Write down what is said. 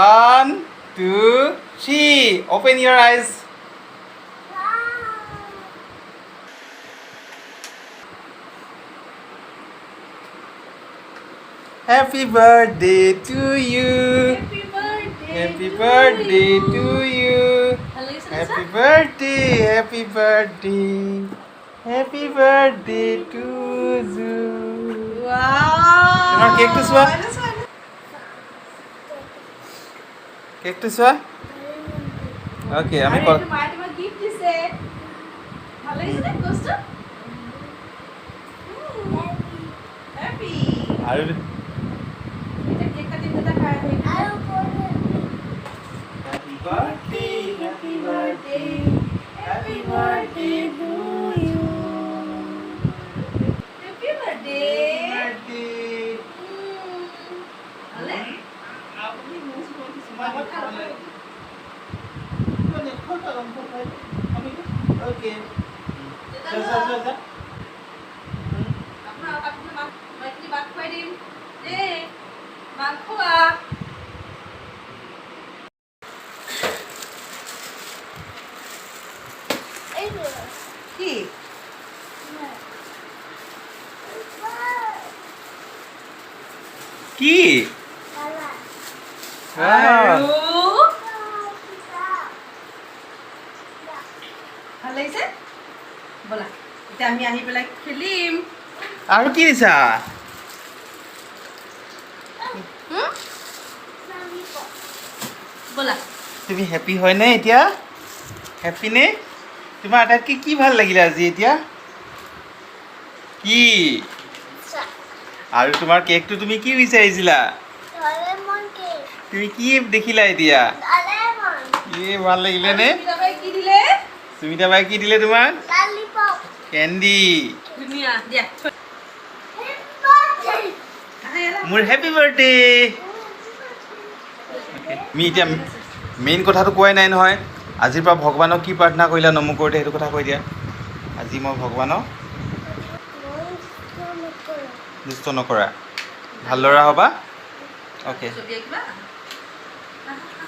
1, 2, 3. Open your eyes. Happy birthday to you. Happy birthday. Happy birthday to you. Happy birthday. Happy birthday. Happy birthday to you. Wow. Tomar cake to swa. Cake to swa. Okay, আমি আরে কল একটু মায়ের তোমার gift দিছে ভালো লাগছে না গোস্ত হ্যাপি আৰু এটা কেক কাটিং কথা খাই হই Happy birthday, happy birthday, happy birthday to you happy birthday birthday. আলে আপনি মুস করতে সময় খাবে মানে কত অঙ্ক হয় আমি ওকে যা আপনার আপনার মা মাইকি বাত খাই দিম দে মাংখা কি কি আৰু ভাল লাগিছে বলা এতিয়া আমি আহি পেলাই খেলিম আৰু কি দিছা বলা তুমি হ্যাপি হয় নে এতিয়া হ্যাপি নে তোমাৰ আটাইতকৈ কি ভাল লাগিলে আজি এতিয়া কি আৰু তোমাৰ কেকটো তুমি কি বিচাৰিছিলা তুমি কি দেখিলা এতিয়া কি ভাল লাগিলে নে সুমিতা বাই কি দিলে সুমিতা বাই কি দিলে তোমাক কেণ্ডি ধুনীয়া দিয়া মোৰ হেপী বাৰ্থডে আমি এতিয়া মেইন কথাটো কোৱাই নাই নহয় আজিৰ পৰা ভগৱানক কি প্ৰাৰ্থনা কৰিলা নমো কৰোঁতে সেইটো কথা কৈ দিয়া আজি মই ভগৱানক দুষ্ট নকৰা ভাল ল'ৰা হ'বা অ'কে ছবি আঁকিবা